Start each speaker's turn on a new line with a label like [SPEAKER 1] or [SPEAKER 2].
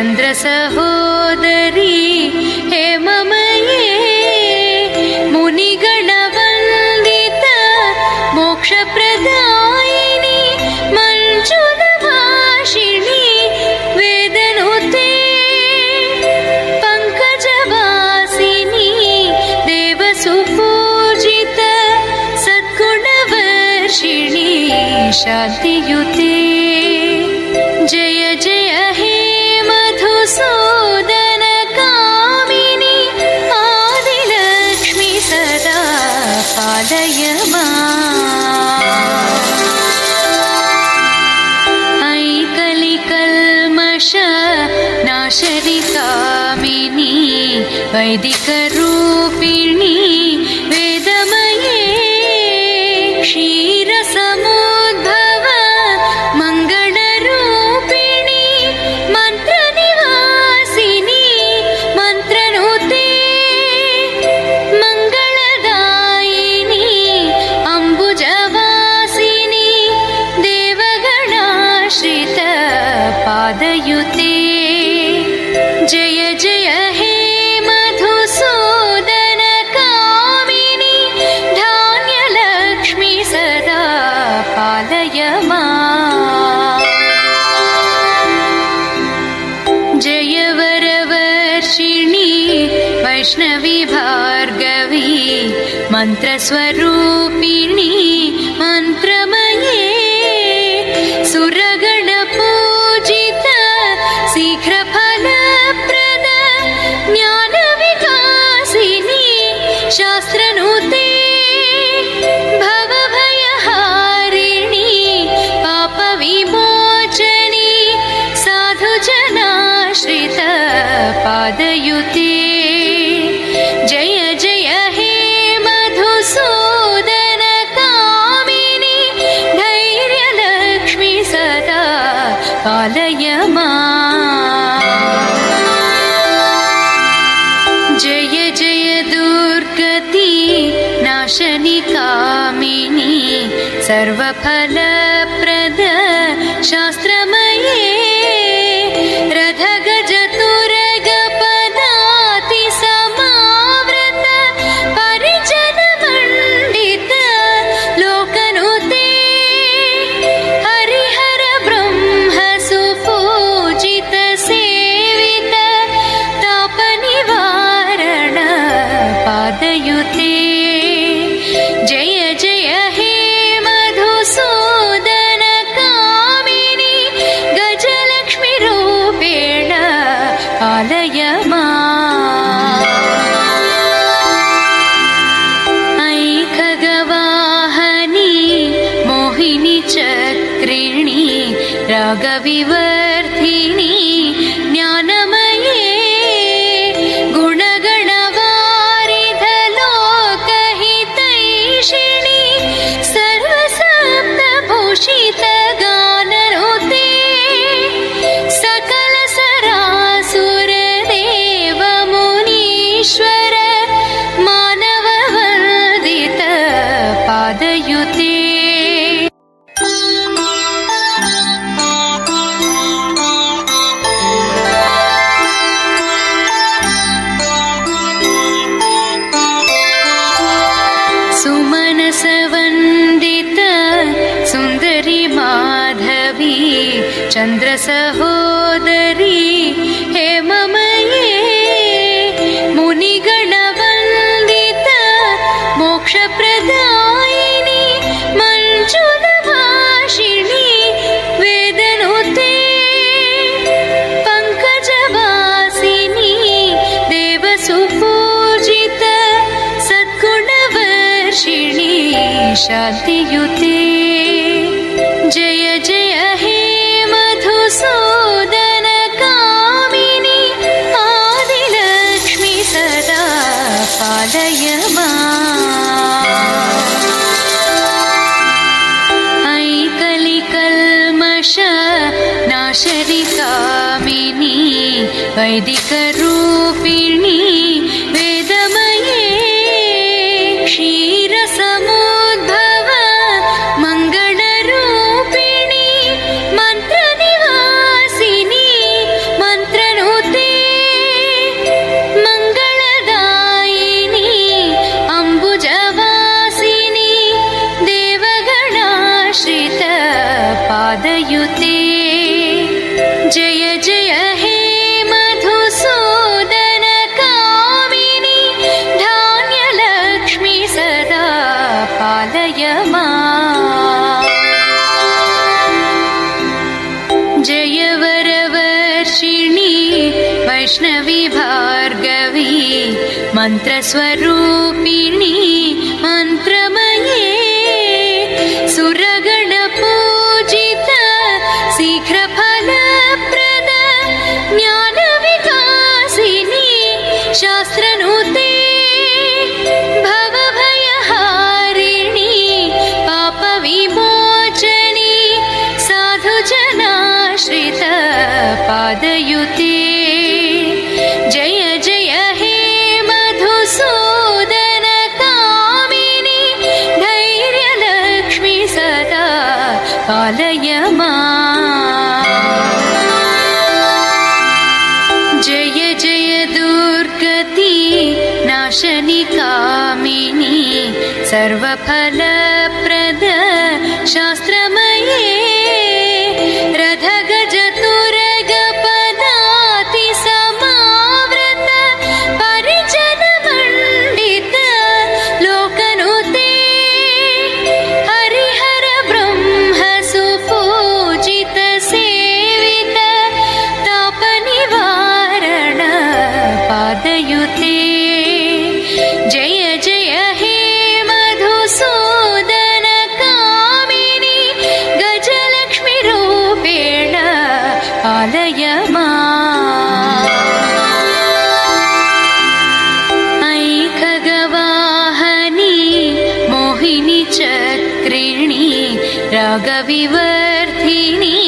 [SPEAKER 1] चंद्र सहोदरी हेममये मुनिगणवन्दित मोक्षप्रदायिनी मंजुलभाषिणी वेदनुते पंकजवासिनी देवसुपूजित सद्गुणवर्षिणी शान्तियुते जय जय हे मधुसूदन कामिनी आदिलक्ष्मी सदा पालय माम्। ऐ कलिकल्मष नाशनि कामिनी वैदिकरूपिणी वेदमये क्षीरसमुद्भव मंगलरूपिणी मंत्रनिवासिनी मंत्रनुते मंगलदायिनी अंबुजवासिनी देवगणाश्रित पादयुते जय जय हे मधुसूदन कामिनी धान्यलक्ष्मी सदा पालय माम्। जय वरवर्षिणी वैष्णवी भार्गवी मन्त्रस्वरूपिणी मन्त्रमये सुरगणपूजित शीघ्रफलप्रद ज्ञानविकासिनी शास्त्रनुते भवभयहारिणी पापविमोचनी साधुजनाश्रित पादयुते जय जय हे मधुसूदन कामिनी धैर्यलक्ष्मी सदा पालय माम्। जय जय दुर्गति नाशनि कामिनी सर्वफलप्रद शास्त्रमये रथगजतुरगपदाति समावृत परिजनमण्डित लोकनुते हरिहर ब्रह्म सुपूजित सेवित तापनिवारण पादयुते जय जय हे मधुसूदन कामिनी गजलक्ष्मी रूपेण पालय माम्। ऐ खगवाहनी मोहिनी चक्रिणी रागविवर्धिनी ज्ञानमये गुणगणवारिध लोकहितैषिणी सर्वसप्तभूषित गाननुते सकल सरासुर देव मुनीश्वर मानववन्दित पादयुते सुमनसवन्दित सुन्दरी माधवी चन्द्र सहोदरी हेममये मुनिगणवन्दित मोक्षप्रदायिनी मंजुलभाषिणी वेदनुते पंकजवासिनी देवसुपूजित सद्गुणवर्षिणी शान्तियुते जय जय हे मधुसूदन कामिनी आदिलक्ष्मी सदा पालय माम्। ऐ कलिकल्मष नाशनि कामिनी वैदिकरूपिणी वेदमये क्षीरसमुद्भव मंगलरूपिणी मंत्रनिवासिनी मंत्र पादयुते जय जय हे मधुसूदन कामिनी धान्यलक्ष्मी सदा पालय माम् जय वरवर्षिणी वैष्णवी भार्गवी मन्त्रस्वरूपिणी मन्त्रमये सुरगणपूजित शीघ्रफलप्रद ज्ञानविकासिनी शास्त्रनुते भवभयहारिणी पापविमोचनी साधुजनाश्रित पादयुते जय जय हे मधुसूदन कामिनी धैर्यलक्ष्मी सदा पालय माम् जय जय दुर्गति नाशनि कामिनी सर्वफलप्रद शास्त्रमये रथगजतुरगपदाति समावृत परिजनमण्डित लोकनुते हरिहर ब्रह्म सुपूजित सेवित तापनिवारण पादयुते जय जय हे मधुसूदन कामिनी गजलक्ष्मी रूपेण पालय माम् ऐ खगवाहनी मोहिनी चक्रिणी रागविवर्धिनी